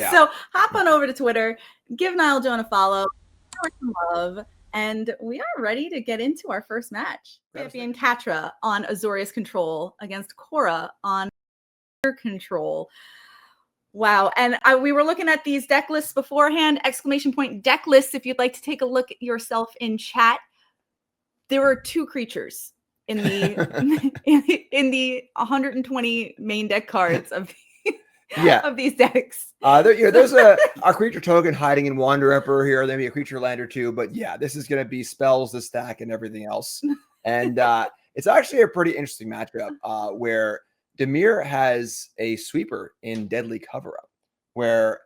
Yeah. So hop on over to Twitter, give Nile Joan a follow, show her some love, and we are ready to get into our first match. Champion Catra on Azorius Control against Cora on Control. Wow. And we were looking at these deck lists beforehand, exclamation point deck lists. If you'd like to take a look at yourself in chat, there were 2 creatures in the in the 120 main deck cards of of these decks. There's a creature token hiding in Wander Emperor here, maybe a creature land or 2, but yeah, this is going to be spells, the stack, and everything else. And it's actually a pretty interesting matchup where Dimir has a sweeper in Deadly Cover-Up, where,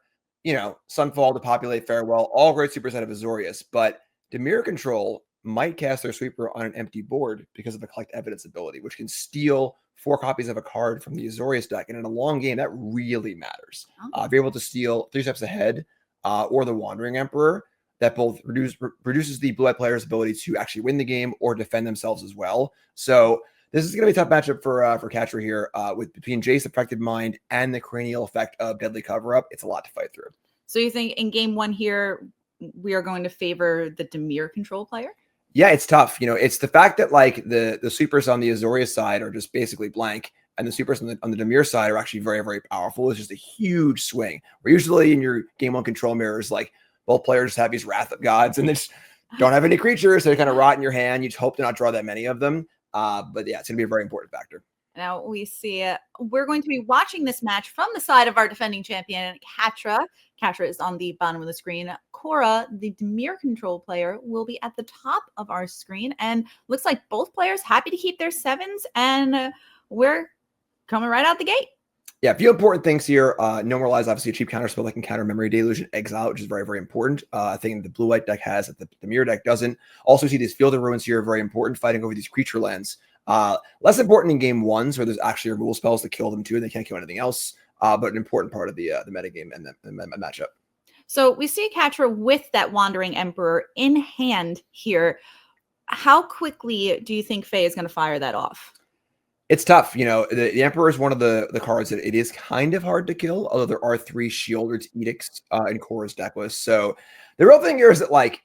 Sunfall to populate Farewell, all great supers out of Azorius, but Dimir control might cast their sweeper on an empty board because of the collect evidence ability, which can steal 4 copies of a card from the Azorius deck. And in a long game, that really matters. If you're able to steal 3 steps ahead or the Wandering Emperor, that both reduces the blue-white player's ability to actually win the game or defend themselves as well. So this is going to be a tough matchup for Catra here between Jace, Affected Mind, and the cranial effect of Deadly Cover-Up. It's a lot to fight through. So you think in game 1 here, we are going to favor the Dimir control player? Yeah, it's tough. It's the fact that like the sweepers on the Azorius side are just basically blank, and the sweepers on the Dimir side are actually very, very powerful. It's just a huge swing. Where usually in your game 1 control mirrors, like both players have these Wrath of Gods, and they just don't have any creatures. So they kind of rot in your hand. You just hope to not draw that many of them. But yeah, it's going to be a very important factor. Now we see we're going to be watching this match from the side of our defending champion, Catra. Catra is on the bottom of the screen. Cora, the Dimir control player, will be at the top of our screen. And looks like both players happy to keep their 7s. And we're coming right out the gate. Yeah, a few important things here. Normalize, obviously, a cheap counter spell that can counter Memory Deluge and Exile, which is very, very important. I think the blue-white deck has that the Mirror deck doesn't. Also, see these Field of Ruins here, very important, fighting over these creature lands. Less important in game 1s, where there's actually removal spells to kill them too, and they can't kill anything else. But an important part of the metagame and the matchup. So we see Catra with that Wandering Emperor in hand here. How quickly do you think Faye is going to fire that off? It's tough. The Emperor is one of the cards that it is kind of hard to kill, although there are 3 Shieldred's Edicts in Cora's deck list. So the real thing here is that, like,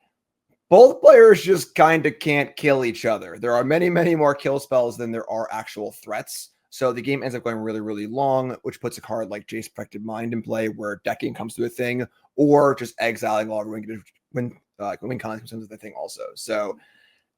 both players just kind of can't kill each other. There are many, many more kill spells than there are actual threats. So the game ends up going really, really long, which puts a card like Jace Affected Mind in play where decking comes to a thing, or just exiling all when Con comes into the thing also. So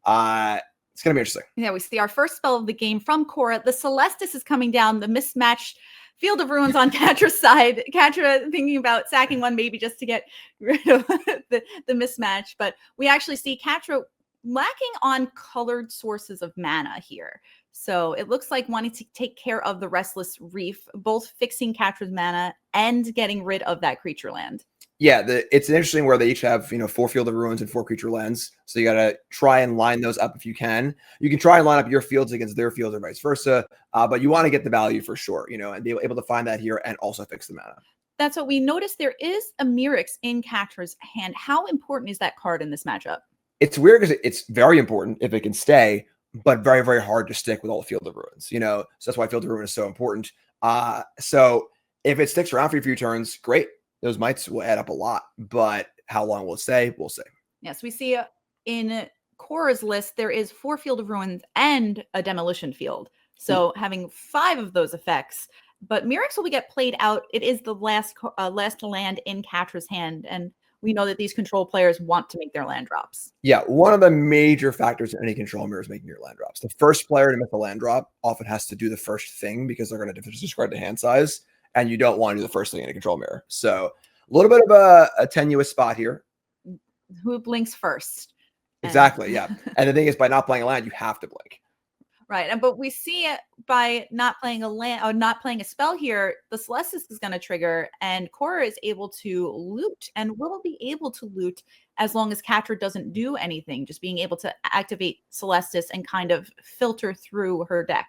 it's going to be interesting. Yeah, we see our first spell of the game from Cora. The Celestis is coming down, the mismatched Field of Ruins on Catra's side. Catra thinking about sacking 1 maybe just to get rid of the mismatch. But we actually see Catra lacking on colored sources of mana here. So it looks like wanting to take care of the Restless Reef, both fixing Catra's mana and getting rid of that creature land. Yeah, it's interesting where they each have 4 Field of Ruins and 4 creature lands. So you got to try and line those up if you can. You can try and line up your fields against their fields or vice versa, but you want to get the value for sure, and be able to find that here and also fix the mana. That's what we noticed. There is a Mirix in Catra's hand. How important is that card in this matchup? It's weird because it's very important if it can stay, but very, very hard to stick with all the Field of Ruins, so that's why Field of Ruin is so important. So if it sticks around for a few turns, great. Those mites will add up a lot, but how long will it stay? We'll see. Yes, we see in Cora's list, there is 4 Field of Ruins and a Demolition Field. So having 5 of those effects, but Mirix will get played out. It is the last land in Catra's hand, and we know that these control players want to make their land drops. Yeah, one of the major factors in any control mirror is making your land drops. The first player to make a land drop often has to do the first thing because they're going to discard the hand size, and you don't want to do the first thing in a control mirror. So a little bit of a tenuous spot here. Who blinks first? Exactly, yeah. And the thing is, by not playing a land, you have to blink. Right, but we see it by not playing a land or not playing a spell here, the Celestis is going to trigger, and Cora is able to loot, and will be able to loot as long as Catra doesn't do anything, just being able to activate Celestis and kind of filter through her deck.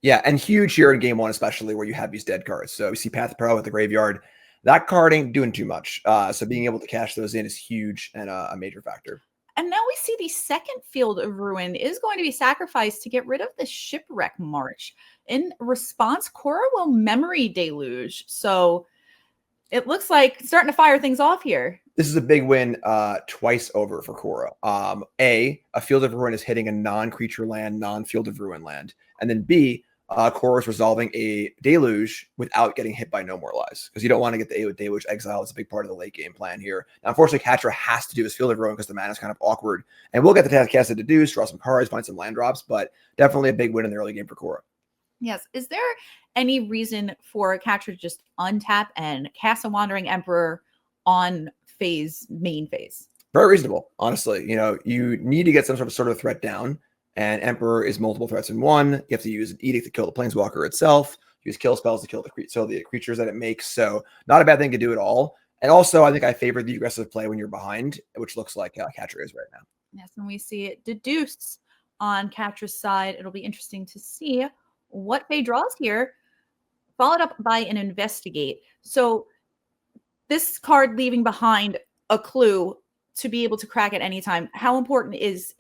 Yeah, and huge here in game 1, especially where you have these dead cards. So we see Path of Pro at the graveyard. That card ain't doing too much. So being able to cash those in is huge and a major factor. And now we see the second Field of Ruin is going to be sacrificed to get rid of the Shipwreck March. In response, Cora will Memory Deluge. So It looks like starting to fire things off here. This is a big win twice over for Cora. A Field of Ruin is hitting a non-creature land, non-Field of Ruin land. And then B, Cora is resolving a Deluge without getting hit by No More Lies. Because you don't want to get the Deluge exile. It's a big part of the late game plan here. Now, unfortunately, Catra has to do his Field of Ruin because the mana is kind of awkward. And we'll get the cast to deduce, draw some cards, find some land drops, but definitely a big win in the early game for Cora. Yes. Is there any reason for Catra to just untap and cast a Wandering Emperor on main phase? Very reasonable, honestly. You need to get some sort of threat down, and Emperor is multiple threats in one. You have to use an Edict to kill the Planeswalker itself, use kill spells to kill the creatures that it makes. So not a bad thing to do at all. And also, I think I favor the aggressive play when you're behind, which looks like Catra is right now. Yes, and we see it deduced on Catra's side. It'll be interesting to see what Faye draws here, followed up by an Investigate. So this card leaving behind a clue to be able to crack at any time. How important is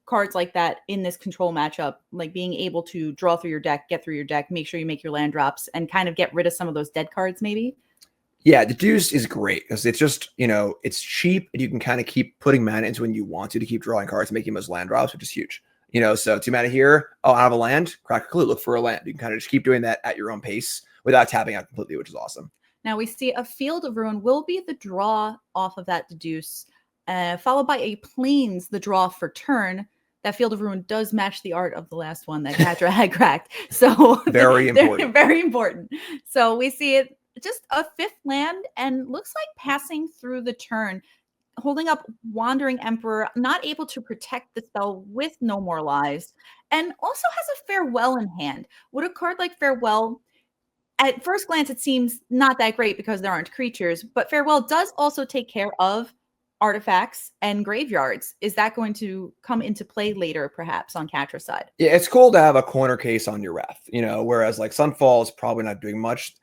cards like that in this control matchup? Like being able to draw through your deck, get through your deck, make sure you make your land drops, and kind of get rid of some of those dead cards maybe? Yeah, the Deduce is great because it's just, it's cheap and you can kind of keep putting mana into when you want to keep drawing cards and making those land drops, which is huge. So 2 mana here. Oh, I have a land. Crack a clue. Look for a land. You can kind of just keep doing that at your own pace without tapping out completely, which is awesome. Now we see a Field of Ruin will be the draw off of that Deduce, followed by a Plains, the draw for turn. That Field of Ruin does match the art of the last one that Catra had cracked. So very important. Very important. So we see it just a 5th land and looks like passing through the turn, holding up Wandering Emperor, not able to protect the spell with No More Lies, and also has a Farewell in hand. Would a card like Farewell, at first glance, it seems not that great because there aren't creatures, but Farewell does also take care of artifacts and graveyards. Is that going to come into play later, perhaps, on Catra's side? Yeah, it's cool to have a corner case on your Wrath, whereas like Sunfall is probably not doing much.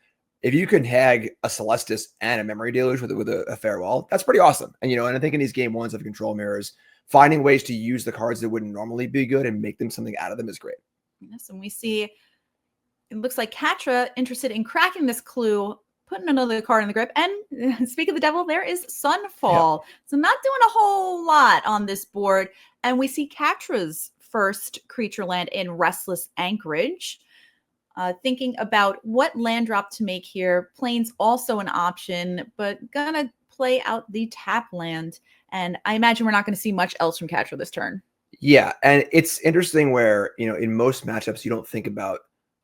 If you can hag a Celestis and a Memory Deluge with a Farewell, that's pretty awesome. And, and I think in these game ones of control mirrors, finding ways to use the cards that wouldn't normally be good and make them something out of them is great. Yes, and we see it looks like Catra interested in cracking this clue, putting another card in the grip. And speak of the devil, there is Sunfall. Yeah. So not doing a whole lot on this board. And we see Catra's first creature land in Restless Anchorage. Thinking about what land drop to make here. Plains also an option, but gonna play out the tap land. And I imagine we're not going to see much else from Catra this turn. Yeah, and it's interesting where, in most matchups, you don't think about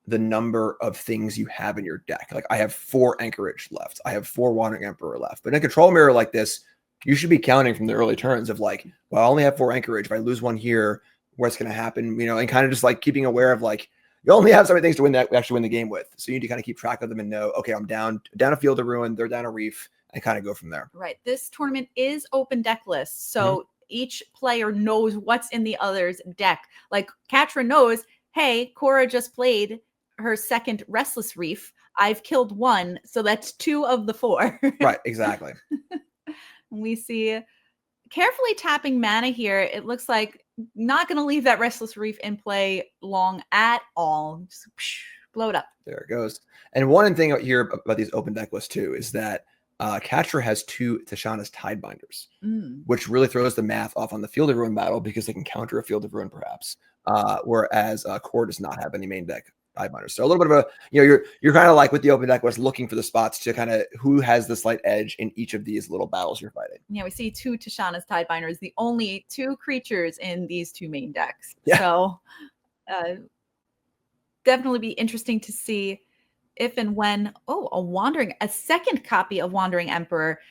the number of things you have in your deck. Like I have 4 Anchorage left. I have 4 Wandering Emperor left. But in a control mirror like this, you should be counting from the early turns of like, well, I only have 4 Anchorage. If I lose one here, what's going to happen? And kind of just like keeping aware of like, you only have so many things to actually win the game with. So you need to kind of keep track of them and know, okay, I'm down a Field of Ruin, they're down a Reef, and kind of go from there. Right. This tournament is open deck lists. So each player knows what's in the other's deck. Like Catra knows, hey, Cora just played her second Restless Reef. I've killed 1, so that's 2 of the 4. Right, exactly. We see carefully tapping mana here. It looks like not going to leave that Restless Reef in play long at all. Just blow it up. There it goes. And one thing here about these open deck lists too is that Catra has 2 Tishana's Tidebinders, which really throws the math off on the Field of Ruin battle because they can counter a Field of Ruin perhaps, whereas Core does not have any main deck Tidebinders. So a little bit of a, you're kind of like with the open deck list looking for the spots to kind of who has the slight edge in each of these little battles you're fighting. Yeah, we see 2 Tishana's Tidebinders, the only 2 creatures in these 2 main decks. Yeah. So definitely be interesting to see if and when, a second copy of Wandering Emperor.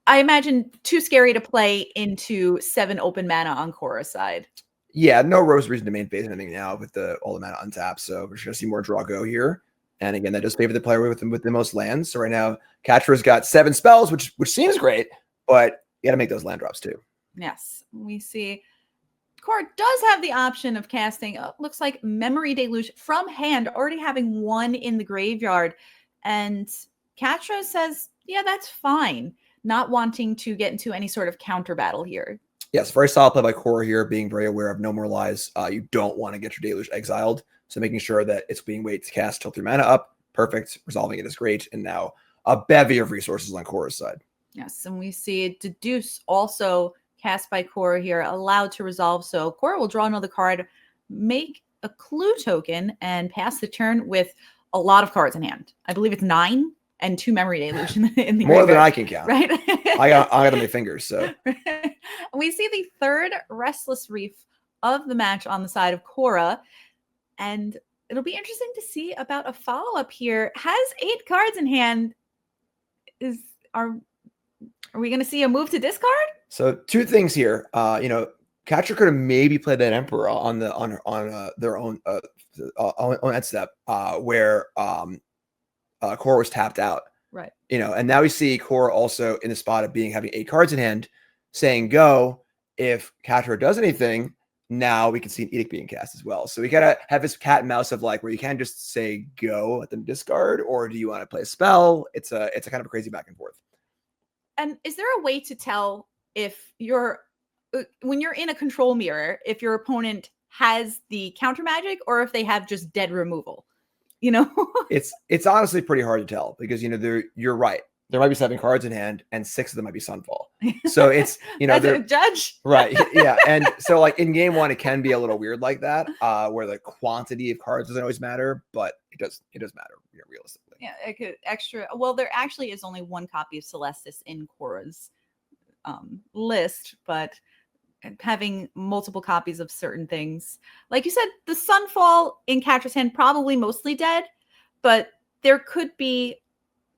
I imagine too scary to play into 7 open mana on Cora's side. Yeah, no rose reason to main phase anything now with all the mana untapped. So we're just going to see more draw go here. And again, that does favor the player with the most lands. So right now, Catra's got 7 spells, which seems great, but you got to make those land drops too. Yes, we see Cora does have the option of casting, looks like Memory Deluge from hand, already having 1 in the graveyard. And Catra says, yeah, that's fine. Not wanting to get into any sort of counter battle here. Yes, very solid play by Cora here, being very aware of No More Lies. You don't want to get your Deluge exiled. So making sure that it's being waited to cast till 3 mana up. Perfect. Resolving it is great. And now a bevy of resources on Cora's side. Yes, and we see deduce also cast by Cora here, allowed to resolve. So Cora will draw another card, make a clue token, and pass the turn with a lot of cards in hand. I believe it's 9 and 2 memory deluge in the more graveyard, than I can count. Right? I got on my fingers. So we see the third Restless Reef of the match on the side of Cora, and it'll be interesting to see about a follow-up here. Has 8 cards in hand. Are we going to see a move to discard? So 2 things here. Catra could have maybe played that Emperor on their own on that step where Cora was tapped out. Right. And now we see Cora also in the spot of having 8 cards in hand, saying go. If Catra does anything, now we can see an edict being cast as well. So we gotta have this cat and mouse of like where you can't just say go, let them discard, or do you want to play a spell? It's a kind of a crazy back and forth. And is there a way to tell if when you're in a control mirror, if your opponent has the counter magic or if they have just dead removal? It's honestly pretty hard to tell because you're right. There might be 7 cards in hand and 6 of them might be Sunfall. So it's As a judge, right? Yeah, and so like in game 1, it can be a little weird like that, where the quantity of cards doesn't always matter, but it does matter realistically. Yeah, it could extra. Well, there actually is only 1 copy of Celestis in Cora's list, but having multiple copies of certain things, like you said, the Sunfall in Catra's hand probably mostly dead, but there could be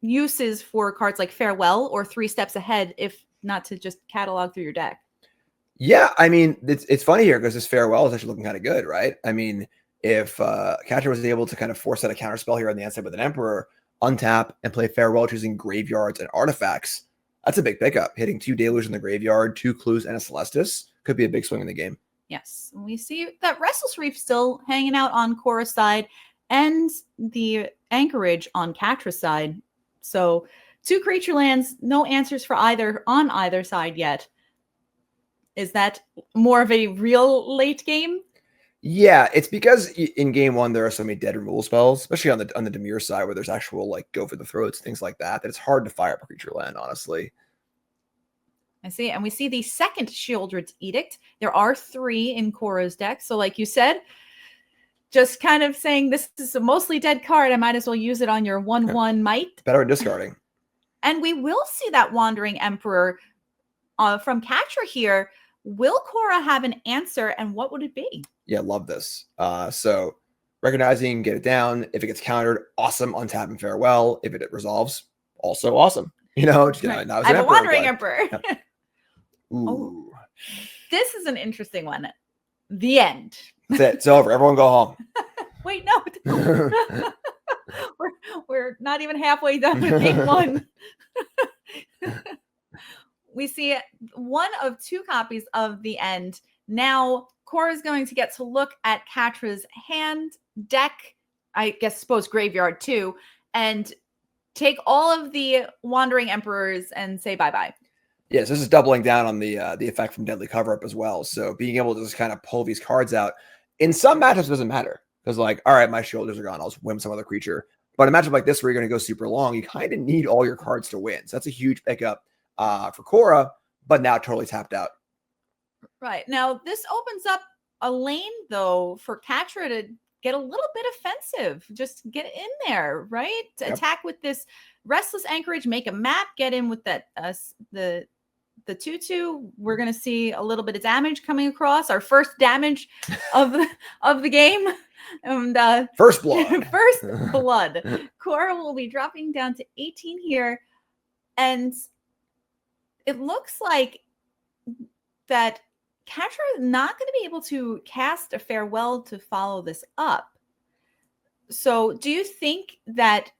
uses for cards like Farewell or 3 Steps Ahead, if not to just catalog through your deck. Yeah, I mean, it's funny here because this Farewell is actually looking kind of good, right? I mean, if Catra was able to kind of force out a counter spell here on the end side with an Emperor, untap and play Farewell choosing graveyards and artifacts, that's a big pickup. Hitting 2 Deluge in the graveyard, 2 Clues, and a Celestis could be a big swing in the game. Yes, we see that Restless Reef still hanging out on Cora's side and the Anchorage on Catra's side. So 2 creature lands, no answers for either on either side yet. Is that more of a real late game? Yeah, it's because in game 1 there are so many dead removal spells, especially on the dimir side where there's actual like go for the throats, things like that it's hard to fire up a creature land, honestly. I see, and we see the second Sheoldred's Edict. There are 3 in Cora's deck, so like you said, just kind of saying this is a mostly dead card. I might as well use it on your 1/1 might. Better at discarding. And we will see that Wandering Emperor from Catra here. Will Cora have an answer, and what would it be? Yeah, love this. So recognizing, get it down. If it gets countered, awesome. Untap and Farewell. If it resolves, also awesome. Right. I have a Wandering Emperor. Yeah. Ooh. Oh, this is an interesting one. The end. That's it. It's over. Everyone go home. Wait, no. we're not even halfway done with game 1. We see 1 of 2 copies of The End. Now, Cora is going to get to look at Catra's hand, deck, I suppose graveyard too, and take all of the Wandering Emperors and say bye-bye. Yes, this is doubling down on the effect from Deadly Cover-Up as well. So being able to just kind of pull these cards out. In some matchups, it doesn't matter. Because like, all right, my shoulders are gone. I'll swim some other creature. But a matchup like this where you're going to go super long, you kind of need all your cards to win. So that's a huge pickup for Cora, but now totally tapped out. Right. Now, this opens up a lane, though, for Catra to get a little bit offensive. Just get in there, right? To attack with this Restless Anchorage, make a map, get in with that the 2/2. We're going to see a little bit of damage coming across. Our first damage of the game. And first blood. First blood. Cora will be dropping down to 18 here. And it looks like that Catra is not going to be able to cast a Farewell to follow this up. So do you think that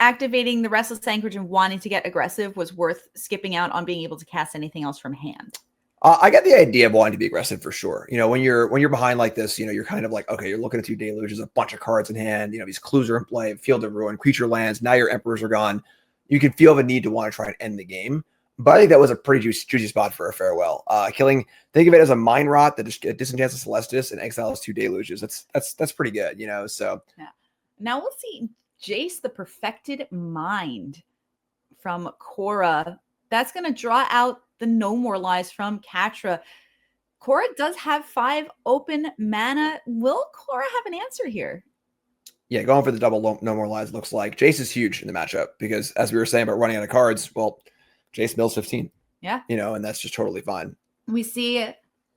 activating the Restless Anchorage and wanting to get aggressive was worth skipping out on being able to cast anything else from hand? I get the idea of wanting to be aggressive for sure. When you're behind like this, you're kind of like, okay, you're looking at 2 deluges, a bunch of cards in hand, these clues are in play, Field of Ruin, creature lands, now your emperors are gone. You can feel the need to want to try and end the game. But I think that was a pretty juicy spot for a Farewell. Think of it as a Mind Rot that just disenchants a Celestis and exiles 2 deluges. That's pretty good, so. Yeah. Now we'll see Jace, the Perfected Mind from Cora. That's going to draw out the No More Lies from Catra. Cora does have 5 open mana. Will Cora have an answer here? Yeah, going for the double No More Lies looks like Jace is huge in the matchup because, as we were saying about running out of cards, well, Jace mills 15. Yeah. And that's just totally fine. We see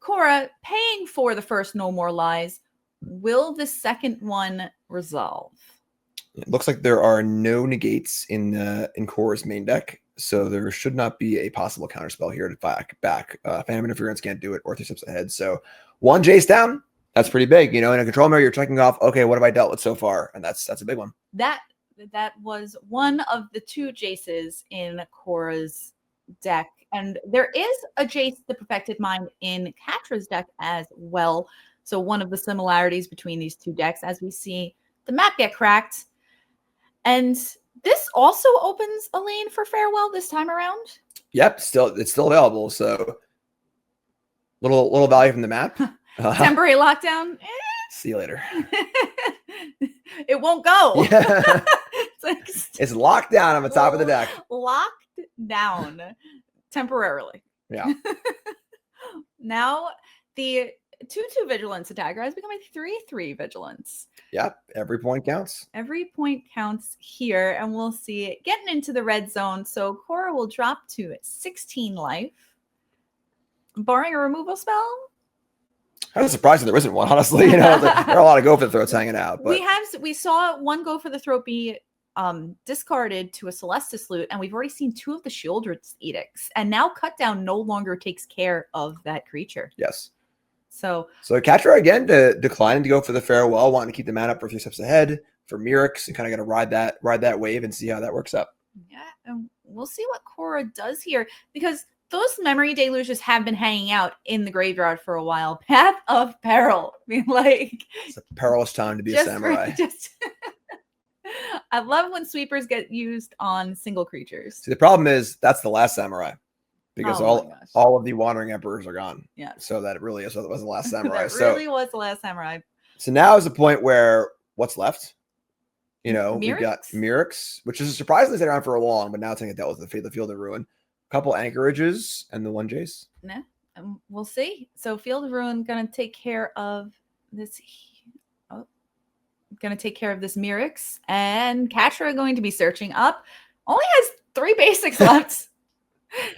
Cora paying for the first No More Lies. Will the second one resolve? It looks like there are no negates in Cora's main deck, so there should not be a possible counterspell here to back. Phantom Interference can't do it, or 3 steps ahead. So 1 Jace down. That's pretty big. In a control mirror, you're checking off, okay, what have I dealt with so far? And that's a big one. That was one of the 2 Jaces in Cora's deck. And there is a Jace, the Perfected Mind, in Catra's deck as well. So one of the similarities between these 2 decks, as we see the map get cracked. And this also opens a lane for Farewell this time around. Yep, it's still available. So little value from the map. Temporary lockdown. See you later. It won't go. Yeah. It's locked down on the top of the deck. Locked down temporarily. Yeah. Now the 2/2 vigilance attacker has become a 3/3 vigilance. Yep. Every point counts. Every point counts here, and we'll see it getting into the red zone. So Cora will drop to 16 life, barring a removal spell. I was surprised there isn't one, honestly. There are a lot of go for the throats hanging out. But we saw 1 go for the throat be discarded to a Celestis loot, and we've already seen 2 of the Shieldred's edicts. And now Cut Down no longer takes care of that creature. Yes. So Catra again declining to go for the Farewell, wanting to keep the mana up for 3 steps ahead for Mirix, and kind of got to ride that wave and see how that works out. Yeah, and we'll see what Cora does here, because those memory deluges have been hanging out in the graveyard for a while. Path of Peril. I mean, it's a perilous time to be a samurai. I love when sweepers get used on single creatures. See, the problem is that's the last samurai, because all of the Wandering Emperors are gone. Yeah. So that really was the last samurai. That really was the last samurai. So now is the point where what's left? We've Mirix? got Mirix, which is surprisingly stayed around for a long, but now it's going to get dealt with the Field of Ruin. Couple anchorages and the 1 Jace. Yeah, we'll see. So Field of Ruin gonna take care of this. Gonna take care of this Mirix, and Catra going to be searching up. Only has 3 basics left.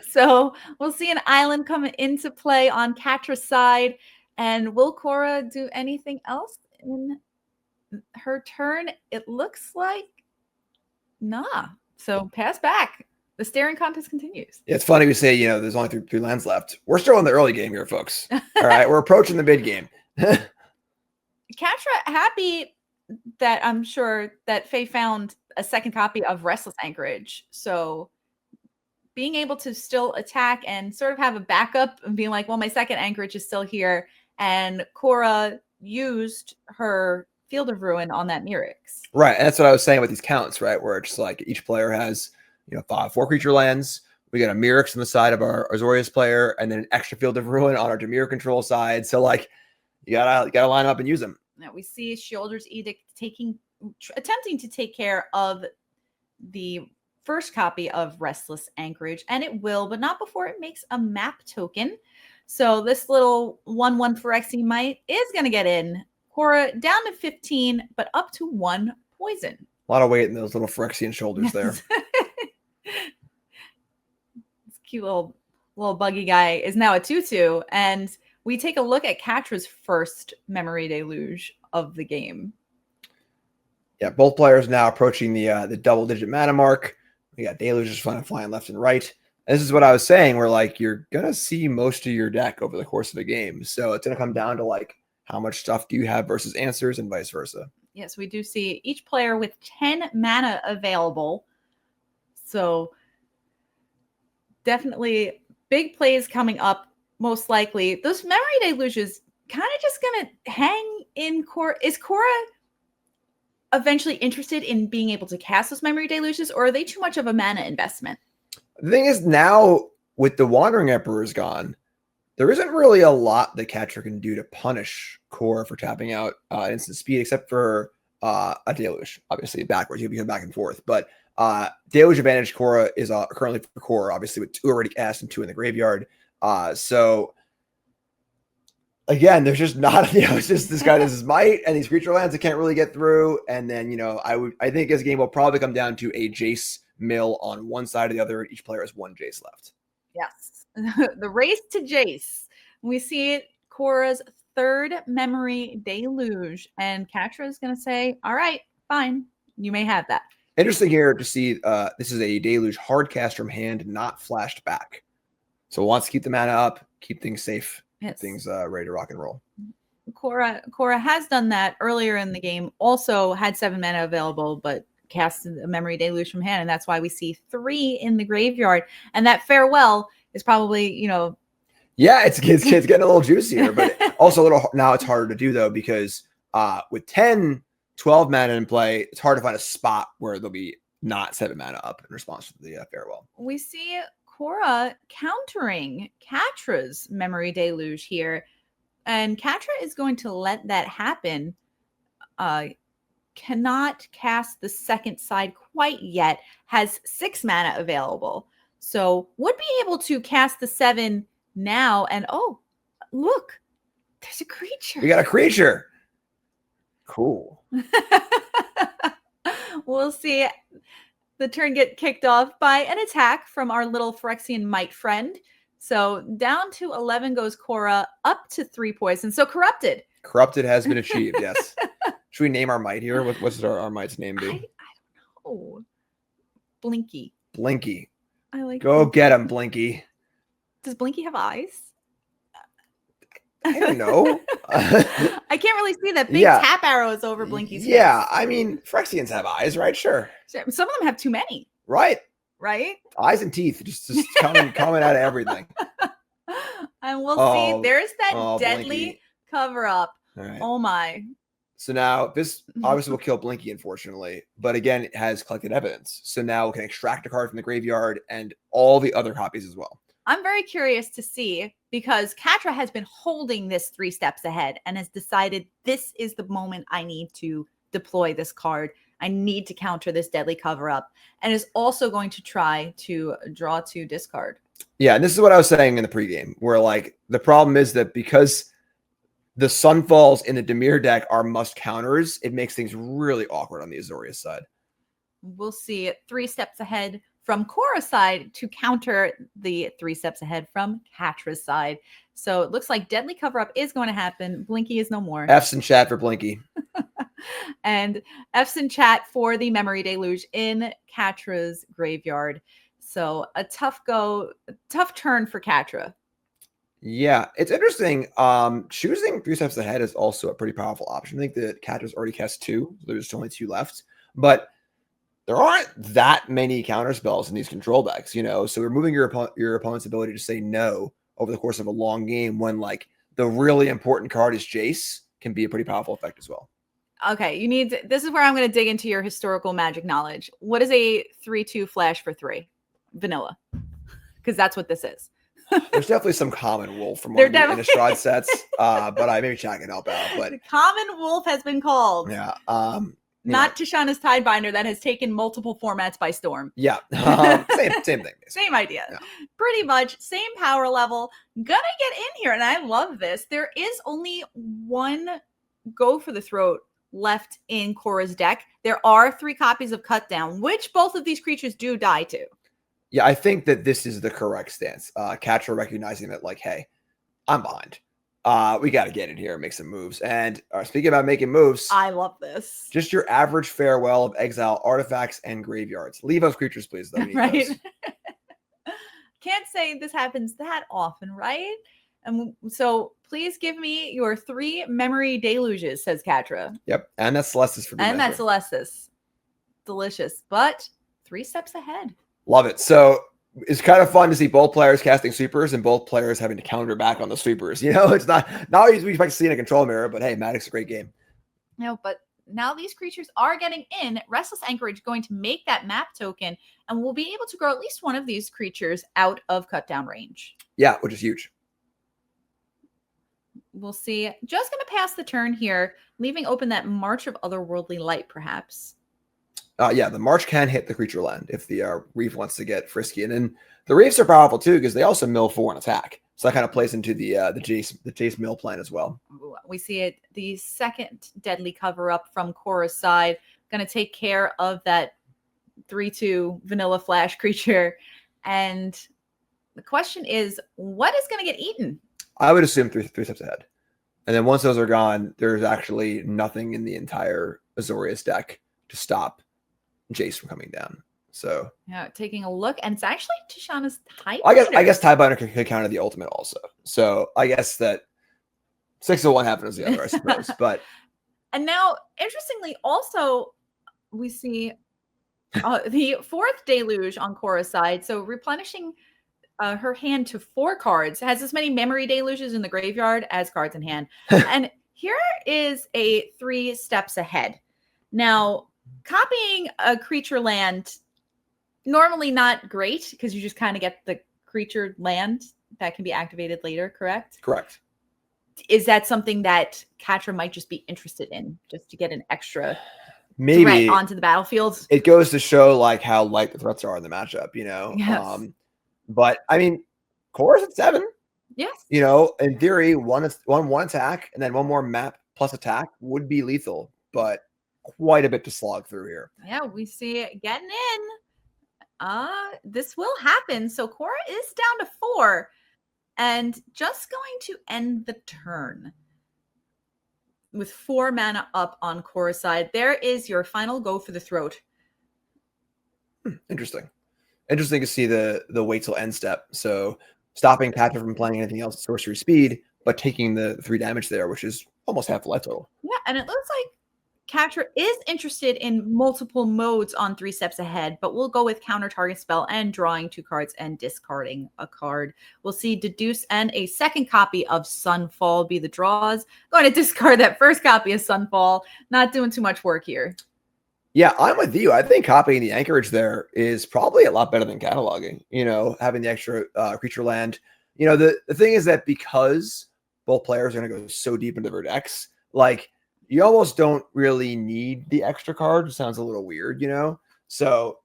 So we'll see an island come into play on Catra's side. And will Cora do anything else in her turn? It looks like nah. So pass back. The staring contest continues. Yeah, it's funny we say, there's only three lands left. We're still in the early game here, folks. All right, we're approaching the mid game. Catra happy that I'm sure that Faye found a second copy of Restless Anchorage. So being able to still attack and sort of have a backup and being like, well, my second anchorage is still here. And Cora used her Field of Ruin on that Mirix. Right, and that's what I was saying with these counts, right? Where it's like each player has 4 creature lands. We got a Mirix on the side of our Azorius player, and then an extra Field of Ruin on our dimir control side. So you gotta line up and use them. Now we see Shieldred's Edict attempting to take care of the first copy of Restless Anchorage, and it will, but not before it makes a map token. So this little 1/1 Phyrexian Might is gonna get in. Cora down to 15, but up to 1 poison. A lot of weight in those little Phyrexian shoulders there. This cute little buggy guy is now a 2/2, and we take a look at Catra's first memory deluge of the game. Yeah, both players now approaching the double-digit mana mark. We got deluges flying left and right. And this is what I was saying, where you're gonna see most of your deck over the course of a game. So it's gonna come down to how much stuff do you have versus answers, and vice versa. Yes, we do see each player with 10 mana available. So definitely big plays coming up, most likely. Those memory deluges kind of just going to hang in Cora. Is Cora eventually interested in being able to cast those memory deluges, or are they too much of a mana investment? The thing is, now with the Wandering Emperors gone, there isn't really a lot that Catra can do to punish Cora for tapping out instant speed, except for a deluge, obviously backwards. You'll be going back and forth, but deluge advantage Cora is currently for Cora, obviously with 2 already cast and 2 in the graveyard. So again, there's just not, it's just this guy does his might and these creature lands that can't really get through. And then, I think this game will probably come down to a Jace mill on one side or the other. Each player has 1 Jace left. Yes. The race to Jace. We see Cora's 3rd memory deluge, and Catra is going to say, all right, fine. You may have that. Interesting here to see this is a deluge hard cast from hand, not flashed back. So wants to keep the mana up, keep things safe, yes. Keep things ready to rock and roll. Cora has done that earlier in the game. Also had 7 mana available, but cast a memory deluge from hand, and that's why we see 3 in the graveyard. And that farewell is probably, yeah, it's getting a little juicier, but also a little now it's harder to do though because with 10, 12 mana in play, it's hard to find a spot where there'll be not 7 mana up in response to the farewell. We see Cora countering Catra's memory deluge here, and Catra is going to let that happen. Cannot cast the second side quite yet, has 6 mana available, so would be able to cast the 7 now. And oh, look, there's a creature. We got a creature. Cool. We'll see the turn get kicked off by an attack from our little Phyrexian Might friend. So down to 11 goes Cora, up to 3 poison. So corrupted. Corrupted has been achieved, yes. Should we name our might here? What's our might's name be? I don't know. Blinky. Blinky. I like Go Blinky. get him, Blinky. Does Blinky have eyes? I don't know. I can't really see that big tap arrow is over Blinky's face. Yeah, I mean, Phyrexians have eyes, right? Sure. Some of them have too many. Right. Eyes and teeth, just coming out of everything. And we'll see. There's that deadly Blinky. cover up. Right. Oh my. So now this obviously will kill Blinky, unfortunately, but again, it has collected evidence. So now we can extract a card from the graveyard and all the other copies as well. I'm very curious to see, because Catra has been holding this 3 steps ahead and has decided this is the moment I need to deploy this card. I need to counter this deadly cover up, and is also going to try to draw to discard. Yeah, and this is what I was saying in the pregame, where like the problem is that because the Sunfalls in the Dimir deck are must counters, it makes things really awkward on the Azorius side. We'll see 3 steps ahead from Cora's side to counter the 3 steps ahead from Catra's side. So it looks like deadly cover up is going to happen. Blinky is no more. F's in chat for Blinky. And F's in chat for the memory deluge in Catra's graveyard. So a tough turn for Catra. Yeah, it's interesting. Choosing 3 steps ahead is also a pretty powerful option. I think that Catra's already cast 2, so there's only 2 left. But there aren't that many counter spells in these control decks, so removing your opponent's ability to say no over the course of a long game when like the really important card is Jace can be a pretty powerful effect as well. Okay, this is where I'm going to dig into your historical Magic knowledge. What is a 3/2 flash for 3? Vanilla. Because that's what this is. There's definitely some common wolf from one of the Innistrad sets, but I maybe chat can help out. But the common wolf has been called. Yeah. Not Tishana's Tidebinder that has taken multiple formats by storm. Yeah. Same thing. Basically. Same idea. Yeah. Pretty much. Same power level. Gonna get in here, and I love this. There is only 1 go for the throat left in Cora's deck. There are 3 copies of Cut Down, which both of these creatures do die to. Yeah, I think that this is the correct stance. Catra recognizing that, like, hey, I'm behind. We got to get in here and make some moves. And speaking about making moves, I love this. Just your average farewell of exile artifacts and graveyards. Leave those creatures, please. Though, right. Can't say this happens that often, right? And so please give me your 3 memory deluges, says Catra. Yep. And that's Celestis for the And that's Celestis. Delicious. But 3 steps ahead. Love it. So it's kind of fun to see both players casting sweepers and both players having to counter back on the sweepers. It's not always we expect to see in a control mirror, but hey, Magic's a great game. No, but now these creatures are getting in. Restless Anchorage going to make that map token, and we'll be able to grow at least one of these creatures out of cut down range. Yeah, which is huge. we'll see. Just going to pass the turn here, leaving open that March of Otherworldly Light, perhaps. Yeah, the March can hit the creature land if the Reef wants to get frisky. And then the Reefs are powerful too because they also mill 4 and attack. So that kind of plays into the Jace mill plan as well. We see it. The second deadly cover up from Cora's side, going to take care of that 3/2 vanilla flash creature. And the question is, what is going to get eaten? I would assume three steps ahead. And then once those are gone, there's actually nothing in the entire Azorius deck to stop Jace from coming down. So yeah, taking a look, and it's actually Tishana's Tide. I guess Tide Binder could counter the ultimate also. So I guess that 6 of one, half of the other, I suppose. But and now, interestingly, also we see the 4th Deluge on Cora's side. So replenishing her hand to 4 cards, has as many memory deluges in the graveyard as cards in hand. And here is a 3 steps ahead. Now, copying a creature land, normally not great because you just kind of get the creature land that can be activated later, correct? Correct. Is that something that Catra might just be interested in, just to get an extra maybe threat onto the battlefield? It goes to show like how light the threats are in the matchup, you know? Yes. But I mean, Cora's at 7. Yes. You know, in theory, one attack and then one more map plus attack would be lethal, but quite a bit to slog through here. Yeah, we see it getting in. This will happen. So Cora is down to 4 and just going to end the turn with 4 mana up on Cora's side. There is your final go for the throat. Interesting to see the wait till end step. So stopping Catra from playing anything else at sorcery speed, but taking the 3 damage there, which is almost half the life total. Yeah, and it looks like Catra is interested in multiple modes on 3 steps ahead, but we'll go with counter target spell and drawing 2 cards and discarding a card. We'll see Deduce and a second copy of Sunfall be the draws. Going to discard that first copy of Sunfall. Not doing too much work here. Yeah, I'm with you. I think copying the anchorage there is probably a lot better than cataloging, you know, having the extra creature land. You know, the thing is that because both players are going to go so deep into their decks, like, you almost don't really need the extra card. It sounds a little weird, you know? So,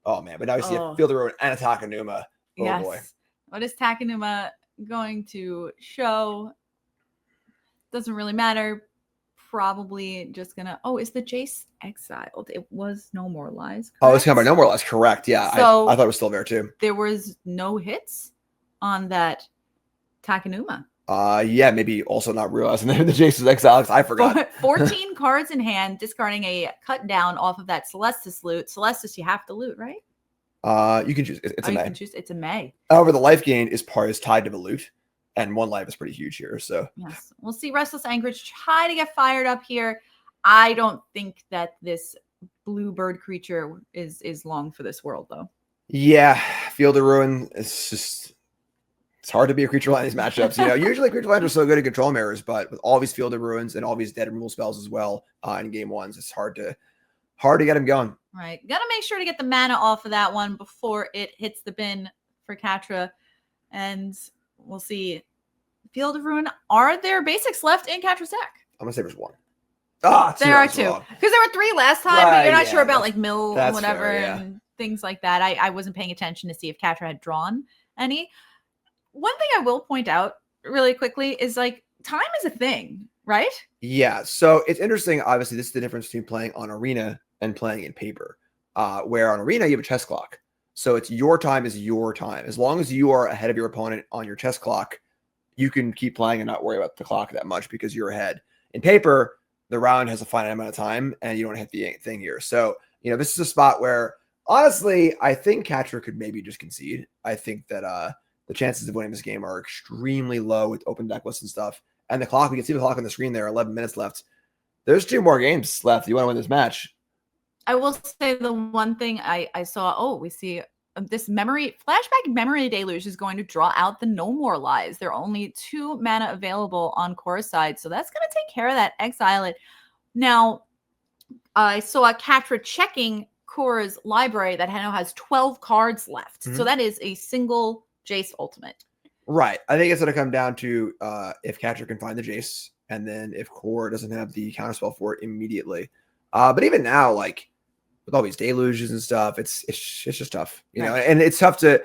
oh man, but now you see a Field of Ruin and a Takenuma. Oh yes. Boy. What is Takenuma going to show? Doesn't really matter. Probably just gonna. Oh, is the Jace exiled? It was No More Lies. Correct? Oh, it's kind of No More Lies. Correct. Yeah, so I thought it was still there too. There was no hits on that Takenuma. Yeah, maybe also not realizing that the Jace is exiled. I forgot. 14 cards in hand, discarding a cut down off of that Celestis loot. Celestis, you have to loot, right? You can choose. It's a May. You can choose. It's a May. However, the life gain is tied to the loot. And 1 life is pretty huge here. So yes, we'll see Restless Anchorage try to get fired up here. I don't think that this bluebird creature is long for this world, though. Yeah, Field of Ruin is just, it's hard to be a creature land in these matchups. You know, usually creature lands are so good at control mirrors, but with all these Field of Ruins and all these dead removal spells as well in game 1s, it's hard to get them going. Right, gotta make sure to get the mana off of that one before it hits the bin for Catra, and we'll see. Field of Ruin. Are there basics left in Catra's deck? I'm gonna say there's 1. There are 2. Because there were 3 last time, but you're not sure about like mill and whatever and things like that. I wasn't paying attention to see if Catra had drawn any. One thing I will point out really quickly is like time is a thing, right? Yeah. So it's interesting. Obviously, this is the difference between playing on Arena and playing in paper. Where on Arena you have a chess clock. So it's your time is your time. As long as you are ahead of your opponent on your chess clock, you can keep playing and not worry about the clock that much because you're ahead. In paper, the round has a finite amount of time and you don't hit the thing here. So, you know, this is a spot where, honestly, I think Catra could maybe just concede. I think that the chances of winning this game are extremely low with open deck lists and stuff. And the clock, we can see the clock on the screen there, 11 minutes left. There's 2 more games left. You want to win this match. I will say the one thing I saw, we see this flashback memory deluge is going to draw out the No More Lies. There are only 2 mana available on Cora's side, so that's going to take care of that. Exile it. Now, I saw Catra checking Cora's library that now has 12 cards left. So that is a single Jace ultimate. Right. I think it's going to come down to if Catra can find the Jace, and then if Cora doesn't have the counterspell for it immediately. But even now, like with all these deluges and stuff, it's just tough, you know. And it's tough to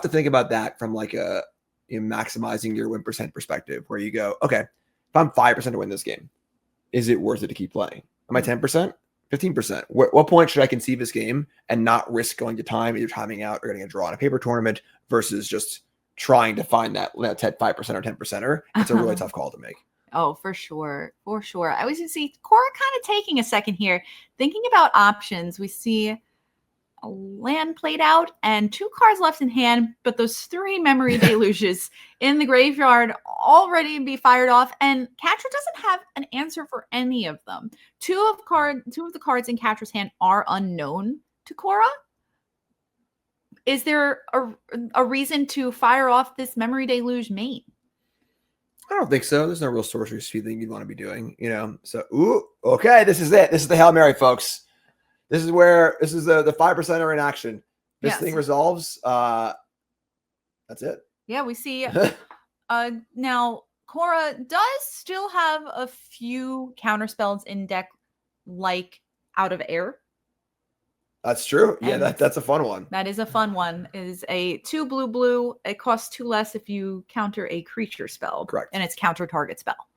think about that from like a maximizing your win percent perspective, where you go, okay, if I'm 5% to win this game, is it worth it to keep playing? Am I 10%? 15%? What point should I conceive this game and not risk going to time, either timing out or getting a draw in a paper tournament, versus just trying to find that 5% or 10%er? It's a really tough call to make. Oh, for sure. For sure. I was going to see Cora kind of taking a second here, thinking about options. We see a land played out and 2 cards left in hand, but those 3 memory deluges in the graveyard all ready to be fired off. And Catra doesn't have an answer for any of them. 2 of the cards in Catra's hand are unknown to Cora. Is there a reason to fire off this memory deluge main? I don't think so. There's no real sorcery speed thing you'd want to be doing, you know. So, okay, this is it. This is the Hail Mary, folks. This is the 5%er in action. This thing resolves. That's it. Yeah, we see. Now Cora does still have a few counter spells in deck, like Out of Air. That's true. Yeah, that's a fun one. That is a fun one. It is a 2 blue. It costs 2 less if you counter a creature spell. Correct. And it's counter target spell.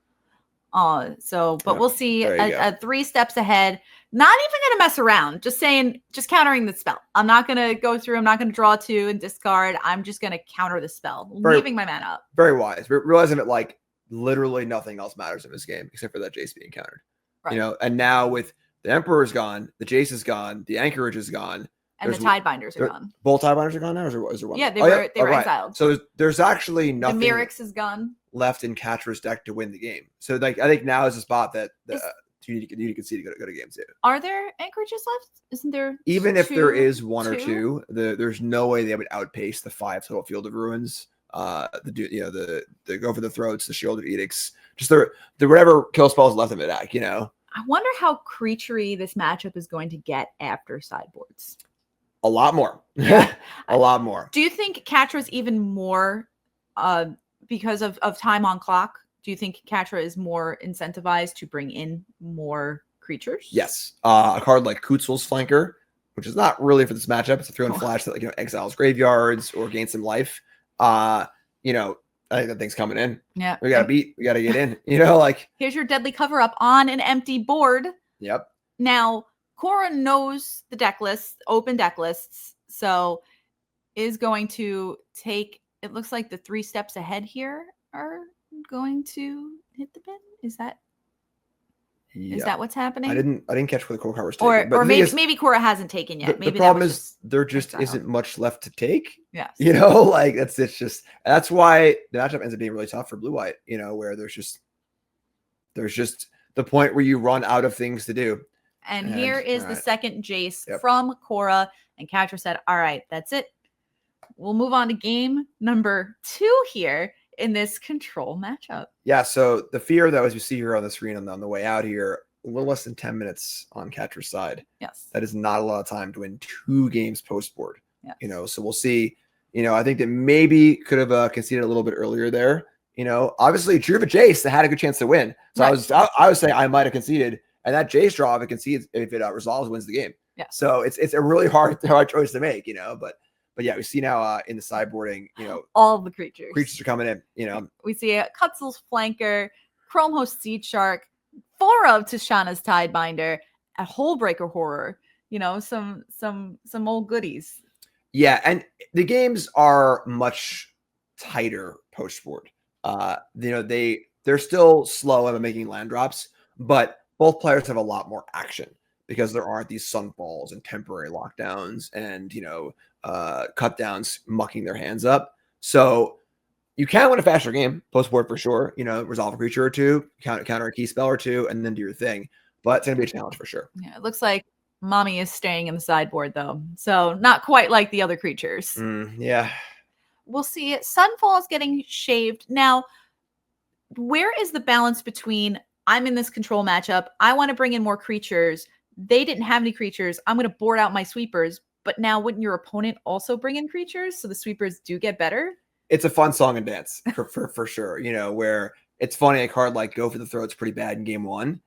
We'll see a 3 steps ahead. Not even going to mess around. Just countering the spell. I'm not going to go through. I'm not going to draw 2 and discard. I'm just going to counter the spell, leaving my mana up. Very wise. Realizing that like literally nothing else matters in this game except for that Jace being countered. Right. You know, and now with the Emperor's gone, the Jace is gone, the Anchorage is gone, and the Tidebinders are gone. Both Tidebinders are gone now, or is there one? Yeah, they were exiled. So there's actually nothing. The Mirix is gone. Left in Catra's deck to win the game. So like I think now is a spot that you can see to go to games. Are there anchorages left? Isn't there? Even if there is 1 or 2, there's no way they would outpace the 5 total Field of Ruins. The Go for the Throats, the Shield of Edicts, just the whatever kill spells left in the deck. You know. I wonder how creaturey this matchup is going to get after sideboards. A lot more. Yeah. A lot more. Do you think Catra's even more because of time on clock? Do you think Catra is more incentivized to bring in more creatures? Yes. A card like Kutzel's Flanker, which is not really for this matchup. It's a 3-1 flash that exiles graveyards or gains some life. I think that thing's coming in. Yeah. We got to get in, here's your deadly cover up on an empty board. Yep. Now, Cora knows the deck list, open deck lists, so is going to take, it looks like the 3 steps ahead here are going to hit the bin. Is that what's happening? I didn't catch where the Cora card was taken. Or maybe Cora hasn't taken yet. The problem is there just isn't much left to take. Yes. That's why the matchup ends up being really tough for blue-white, where there's just the point where you run out of things to do. And here is the second Jace from Cora. And Catra said, all right, that's it. We'll move on to game number 2 here in this control matchup. Yeah, so the fear that, as you see here on the screen on the way out here, a little less than 10 minutes on Catra's side. Yes. That is not a lot of time to win 2 games post-board. Yes. So we'll see. I think that maybe could have conceded a little bit earlier there. Obviously drew a Jace that had a good chance to win. So right. I was saying I might have conceded, and that Jace draw, if it concedes, if it resolves, wins the game. Yeah. So it's a really hard choice to make, But yeah, we see now in the sideboarding, all the creatures are coming in. We see a Kutzel's Flanker, Chrome Host Seed Shark, 4 of Tishana's Tidebinder, a Hullbreaker Horror. Some old goodies. Yeah, and the games are much tighter post board. They're still slow about making land drops, but both players have a lot more action because there aren't these sunk balls and temporary lockdowns and cut downs mucking their hands up. So you can win a faster game post board for sure. Resolve a creature or 2, counter a key spell or 2, and then do your thing. But it's gonna be a challenge for sure. Yeah, it looks like Mommy is staying in the sideboard though, so not quite like the other creatures. Yeah. We'll see. Sunfall is getting shaved now. Where is the balance between I'm in this control matchup, I want to bring in more creatures, they didn't have any creatures, I'm going to board out my sweepers, but now wouldn't your opponent also bring in creatures so the sweepers do get better? it's a fun song and dance for sure. Where it's funny, a card like Go for the Throat's pretty bad in game one,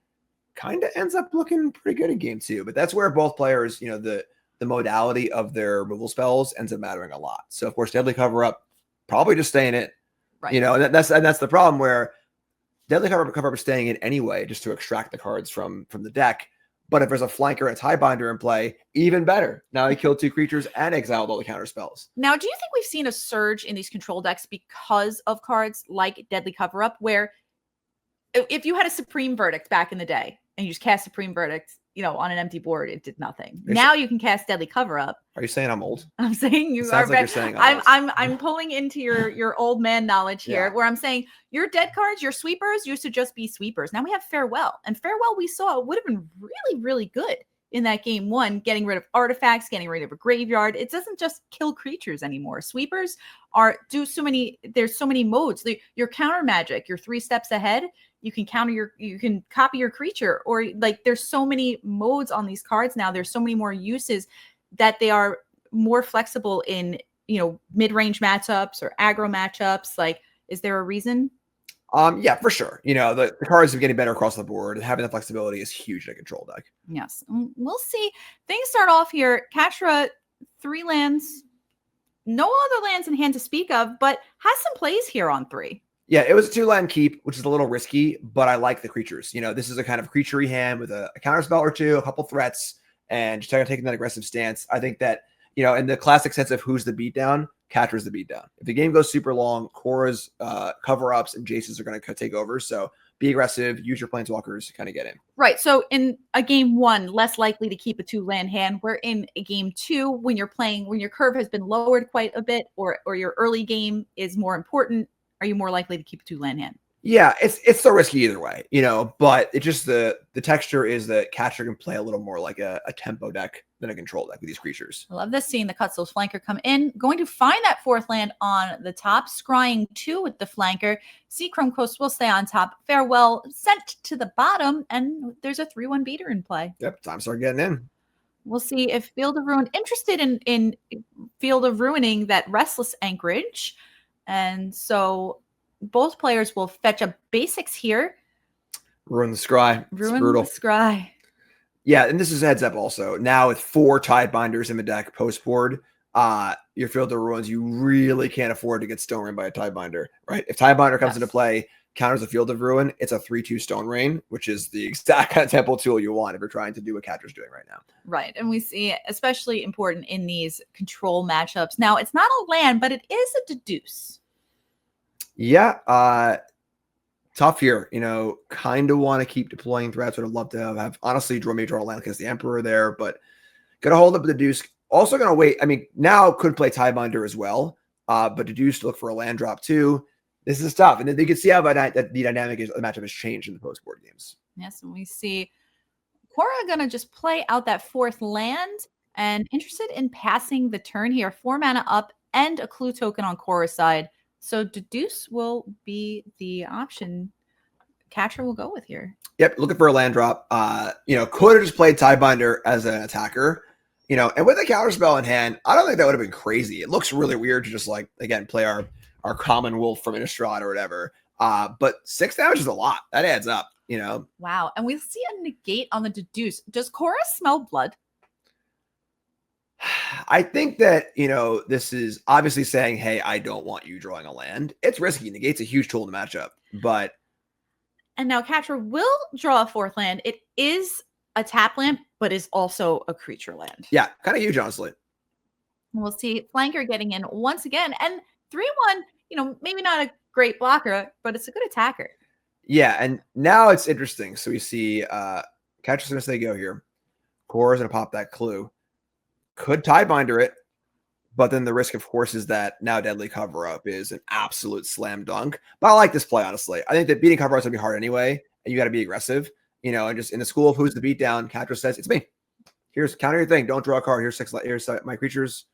kind of ends up looking pretty good in game two. But that's where both players, the modality of their removal spells ends up mattering a lot. So of course, Deadly Cover Up, probably just staying it. Right. And that's the problem where Deadly Cover Up is staying in anyway, just to extract the cards from the deck. But if there's a flanker and a tie binder in play, even better. Now he killed 2 creatures and exiled all the counter spells. Now, do you think we've seen a surge in these control decks because of cards like Deadly Cover Up, where if you had a Supreme Verdict back in the day and you just cast Supreme Verdict, on an empty board, it did nothing. Now you can cast Deadly Cover Up. Are you saying I'm old? I'm saying you are. Like you're saying I'm pulling into your old man knowledge here, where I'm saying your dead cards, your sweepers used to just be sweepers. Now we have Farewell, and Farewell we saw would have been really, really good in that game one, getting rid of artifacts, getting rid of a graveyard. It doesn't just kill creatures anymore. Sweepers there's so many modes. Your counter magic, you're 3 steps ahead. You can you can copy your creature, or there's so many modes on these cards now. There's so many more uses that they are more flexible in, mid-range matchups or aggro matchups. Is there a reason? Yeah, for sure. The cards are getting better across the board. Having the flexibility is huge in a control deck. Yes. We'll see. Things start off here. Catra, 3 lands, no other lands in hand to speak of, but has some plays here on 3. Yeah, it was a 2-land keep, which is a little risky, but I like the creatures. This is a kind of creaturey hand with a counter spell or 2, a couple threats, and just taking that aggressive stance. I think that, in the classic sense of who's the beatdown, Catra's the beatdown. If the game goes super long, Cora's cover-ups and Jace's are going to take over. So be aggressive, use your planeswalkers to kind of get in. Right. So in a game 1, less likely to keep a 2-land hand. Where in a game 2, when your curve has been lowered quite a bit, or your early game is more important, are you more likely to keep a 2-land hand? Yeah, it's still risky either way, but it just the texture is that Catra can play a little more like a tempo deck than a control deck with these creatures. I love this, seeing the Cutsel's flanker come in. Going to find that 4th land on the top, scrying 2 with the flanker. Seachrome Coast will stay on top. Farewell sent to the bottom, and there's a 3-1 beater in play. Yep, time to start getting in. We'll see if Field of Ruin interested in Field of Ruining that Restless Anchorage. And so both players will fetch a basics here. Ruin the Scry. Ruin the Scry. Yeah, and this is heads up also. Now with 4 Tide Binders in the deck post board, your Field of Ruins, you really can't afford to get Stone Rain by a Tide Binder, right? If Tide Binder comes into play, counters a Field of Ruin, it's a 3/2 Stone Rain, which is the exact kind of tempo tool you want if you're trying to do what Catra's doing right now. Right, and we see especially important in these control matchups. Now, it's not a land, but it is a deduce. Yeah, tough here. Kind of want to keep deploying threats. Would have loved to have honestly draw a land because the Emperor there, but gonna hold up the Deuce. Also gonna wait. I mean, now could play Tiebinder as well, but Deuce to look for a land drop too. This is tough, and then you can see how that the dynamic is the matchup has changed in the post board games. Yes, and we see Cora gonna just play out that 4th land and interested in passing the turn here. 4 mana up and a clue token on Cora's side. So Deduce will be the option Catra will go with here. Yep, looking for a land drop. Could have just played Tiebinder as an attacker, and with a counter spell in hand, I don't think that would have been crazy. It looks really weird to just play our common wolf from Innistrad or whatever. But 6 damage is a lot. That adds up, Wow. And we see a negate on the Deduce. Does Cora smell blood? I think that, this is obviously saying, hey, I don't want you drawing a land. It's risky. Negate's a huge tool in the matchup, but. And now Catra will draw a 4th land. It is a tap land, but is also a creature land. Yeah, kind of huge, honestly. We'll see Flanker getting in once again. And 3/1, maybe not a great blocker, but it's a good attacker. Yeah, and now it's interesting. So we see Catra's going to say go here. Cora's going to pop that clue. Could Tiebinder it, but then the risk, of course, is that now Deadly Cover Up is an absolute slam dunk. But I like this play, honestly. I think that beating Cover Up is going to be hard anyway, and you got to be aggressive. And just in the school of who's the beatdown, Catra says, it's me. Here's counter your thing. Don't draw a card. Here's my creatures.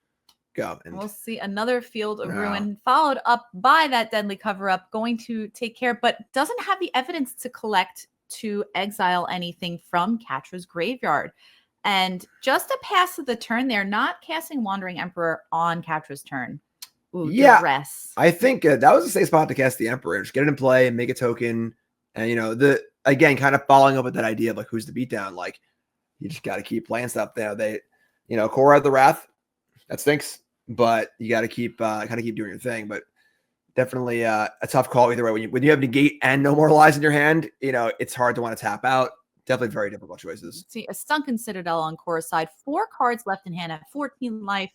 Go. And we'll see another Field of Ruin followed up by that Deadly Cover Up, going to take care, but doesn't have the evidence to collect to exile anything from Catra's graveyard. And just a pass of the turn there, not casting Wandering Emperor on Catra's turn. Ooh, Yeah, duress. I think that was a safe spot to cast the Emperor. Just get it in play and make a token. And, again, kind of following up with that idea of like, who's the beatdown? Like, you just got to keep playing stuff there. Cora had the Wrath. That stinks, but you got to keep kind of keep doing your thing. But definitely a tough call either way. When you have negate and no more lies in your hand, it's hard to want to tap out. Definitely very difficult choices. See, a Sunken Citadel on Cora's side. 4 cards left in hand at 14 life.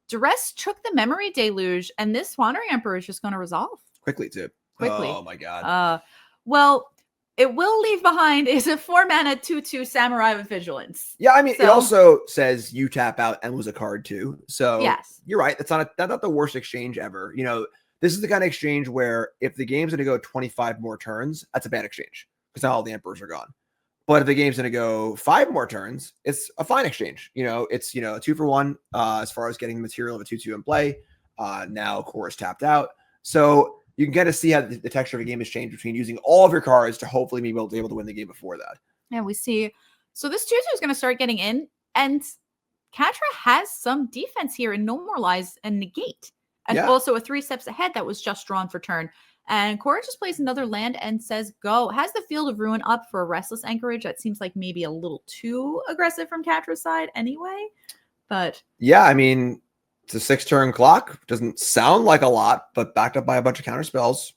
Duress took the Memory Deluge, and this Wandering Emperor is just going to resolve. Quickly, too. Quickly. Oh, my God. Well, it will leave behind is a 4-mana 2/2 Samurai with Vigilance. Yeah, I mean, it also says you tap out and lose a card, too. So, yes, you're right. That's not the worst exchange ever. This is the kind of exchange where if the game's going to go 25 more turns, that's a bad exchange because now all the Emperors are gone. But if the game's going to go 5 more turns, it's a fine exchange. It's, a 2-for-1 as far as getting the material of a 2/2 in play. Now Cora's tapped out. So you can get to see how the texture of a game has changed between using all of your cards to hopefully be able to win the game before that. Yeah, we see. So this 2/2 is going to start getting in, and Catra has some defense here in No More Lies and Negate. And also a 3 steps ahead that was just drawn for turn. And Cora just plays another land and says, go. Has the Field of Ruin up for a Restless Anchorage. That seems like maybe a little too aggressive from Catra's side anyway. But yeah, I mean, it's a 6-turn clock. Doesn't sound like a lot, but backed up by a bunch of counter spells.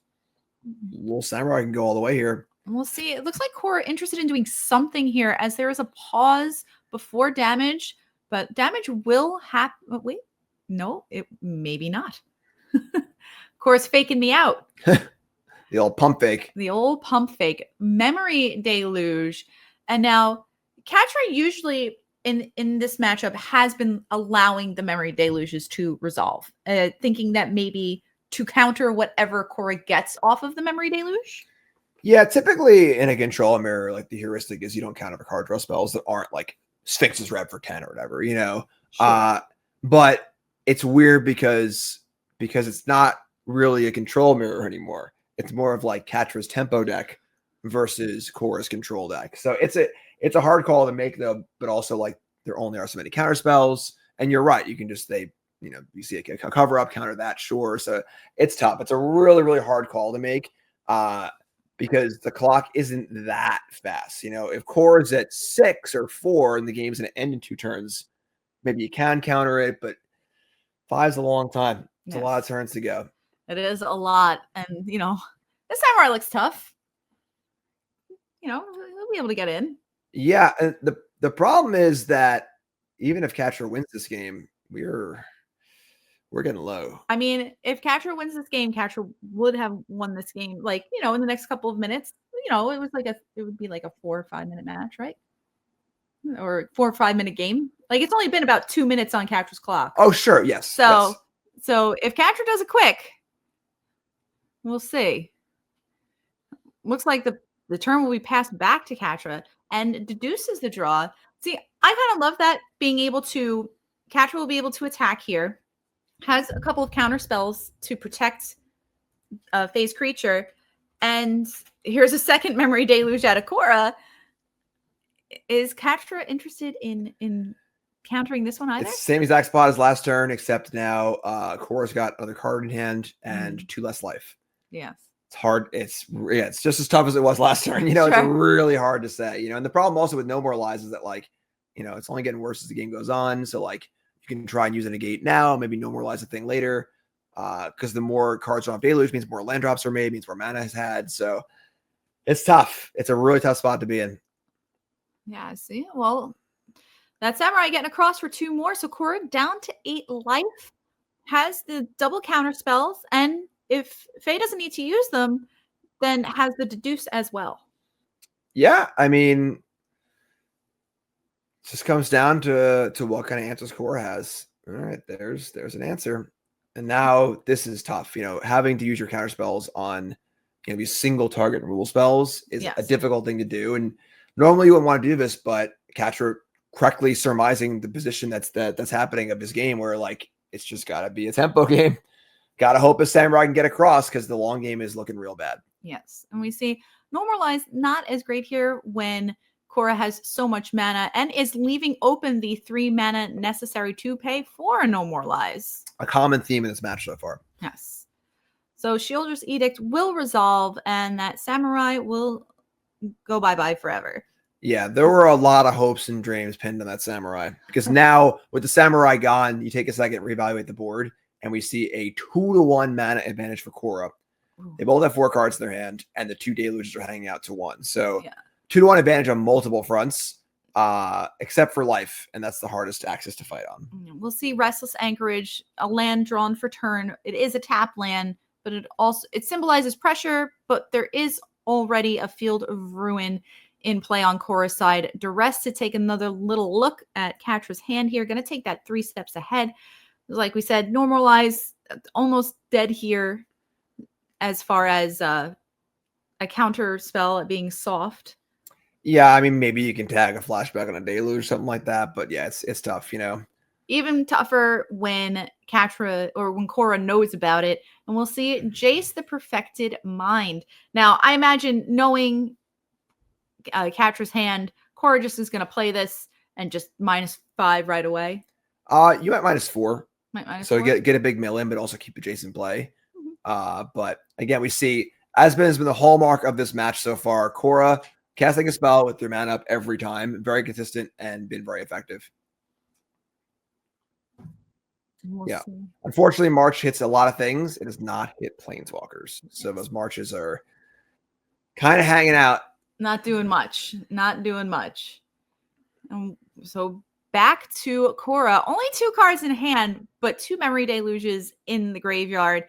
Little Samurai can go all the way here. We'll see. It looks like Cora interested in doing something here as there is a pause before damage, but damage will happen. Wait, no, it maybe not. Cora's faking me out. The old pump fake. The old pump fake. Memory Deluge. And now Catra usually in this matchup has been allowing the Memory Deluges to resolve, thinking that maybe to counter whatever Cora gets off of the Memory Deluge. Yeah, typically in a control mirror, like the heuristic is you don't counter the card draw spells that aren't like Sphinx's Rev for 10 or whatever, Sure. But it's weird because it's not really a control mirror anymore. It's more of like Catra's tempo deck versus Cora's control deck. So it's a hard call to make though, but also like there only are so many counter spells. And you're right. You can just you see a cover up, counter that, sure. So it's tough. It's a really, really hard call to make because the clock isn't that fast. If Cora's at 6 or 4 and the game's going to end in 2 turns, maybe you can counter it, but 5's a long time. It's a lot of turns to go. It is a lot. And, this Samurai looks tough. He'll be able to get in. Yeah. And the problem is that even if Catra wins this game, we're getting low. I mean, if Catra wins this game, Catra would have won this game, like, in the next couple of minutes. It would be like a 4 or 5 minute match, right? Or 4 or 5 minute game. Like, it's only been about 2 minutes on Catra's clock. Oh, sure. Yes. So if Catra does it quick, we'll see. Looks like the turn will be passed back to Catra and deduces the draw. See, I kind of love that Catra will be able to attack here. Has a couple of counter spells to protect a phase creature. And here's a second Memory Deluge out of Cora. Is Catra interested in countering this one either? It's the same exact spot as last turn, except now Cora's got another card in hand and 2 less life. Yes. It's hard. It's just as tough as it was last turn. Sure. It's really hard to say. And the problem also with No More Lies is that it's only getting worse as the game goes on. So you can try and use a negate now, maybe No More Lies a thing later. Because the more cards on Deluge means more land drops are made, means more mana is had. So it's tough. It's a really tough spot to be in. Yeah, see? Well, that Samurai getting across for 2 more. So Cora down to 8 life, has the double counter spells, and if Faye doesn't need to use them, then has the deduce as well. Yeah, I mean, it just comes down to what kind of answers Cora has. All right, there's an answer. And now this is tough. Having to use your counter spells on these single target rule spells is a difficult thing to do. And normally you wouldn't want to do this, but Catra correctly surmising the position that's happening of this game where it's just got to be a tempo game. Got to hope a Samurai can get across because the long game is looking real bad. Yes. And we see No More Lies not as great here when Cora has so much mana and is leaving open the 3 mana necessary to pay for a No More Lies. A common theme in this match so far. Yes. So Shielder's Edict will resolve, and that Samurai will go bye-bye forever. Yeah, there were a lot of hopes and dreams pinned on that Samurai. Because now, with the Samurai gone, you take a second, reevaluate the board, and we see a 2-1 mana advantage for Cora. They both have 4 cards in their hand, and the 2 deluges are hanging out to 1. So 2-1 advantage on multiple fronts, except for life, and that's the hardest axis to fight on. We'll see Restless Anchorage, a land drawn for turn. It is a tap land, but it symbolizes pressure, but there is already a Field of Ruin in play on Cora's side. Duress to take another little look at Catra's hand here. Going to take that 3 steps ahead. Like we said, normalize, almost dead here as far as a counter spell at being soft. Yeah, I mean, maybe you can tag a flashback on a deluge, something like that. But yeah, it's tough, you know. Even tougher when Catra or when Cora knows about it. And we'll see Jace the Perfected Mind. Now, I imagine knowing Catra's hand, Cora just is going to play this and just -5 right away. You might -4. So get a big mill in, but also keep the Jace in play. But again, we see, as has been the hallmark of this match so far, Cora casting a spell with their mana up every time. Very consistent and been very effective. We'll see. Unfortunately, March hits a lot of things. It does not hit Planeswalkers. So those Marches are kind of hanging out. Not doing much. So back to Cora. Only 2 cards in hand, but 2 Memory Deluges in the graveyard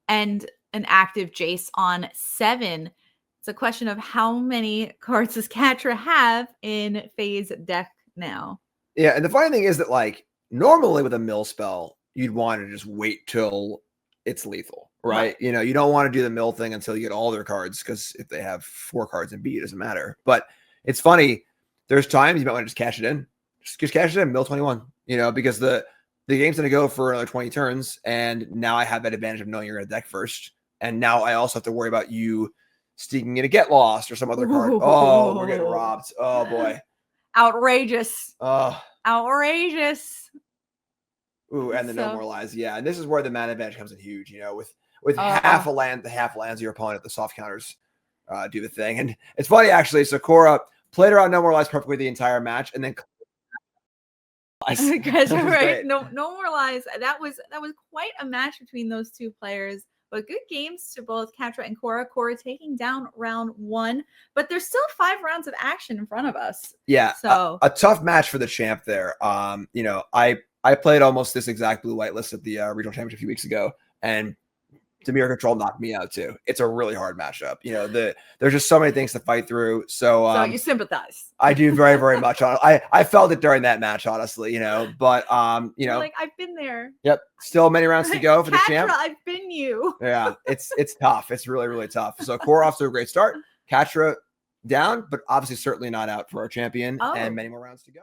and an active Jace on 7. It's a question of how many cards does Catra have in Phase deck now? Yeah, and the funny thing is that, like, normally with a mill spell, you'd want to just wait till it's lethal, right? You know, you don't want to do the mill thing until you get all their cards, because if they have 4 cards in B, it doesn't matter. But it's funny. There's times you might want to just cash it in. Just cash it in, mill 21, you know, because the game's going to go for another 20 turns, and now I have that advantage of knowing you're going to deck first. And now I also have to worry about you sneaking in a Get Lost or some other card. Oh, we're getting robbed. Oh, boy. Outrageous. Oh. Outrageous. Ooh, and the No More Lies. Yeah, and this is where the mana advantage comes in huge, you know, with half a land, the half lands of your opponent, the soft counters do the thing. And it's funny, actually. So Cora played around No More Lies perfectly the entire match, and then Guys, right? No More Lies. That was quite a match between those 2 players. But good games to both Catra and Cora. Cora taking down round 1, but there's still 5 rounds of action in front of us. Yeah, so a tough match for the champ there. You know, I played almost this exact blue-white list at the regional championship a few weeks ago, and dimir control knocked me out too. It's a really hard matchup. You know, there's just so many things to fight through. So you sympathize. I do very, very much. I felt it during that match, honestly. You know, but you know, like, I've been there. Yep, still many rounds to go for the champ. I've been you. Yeah, it's tough. It's really, really tough. So Cora off to a great start. Catra down, but obviously certainly not out for our champion, and many more rounds to go.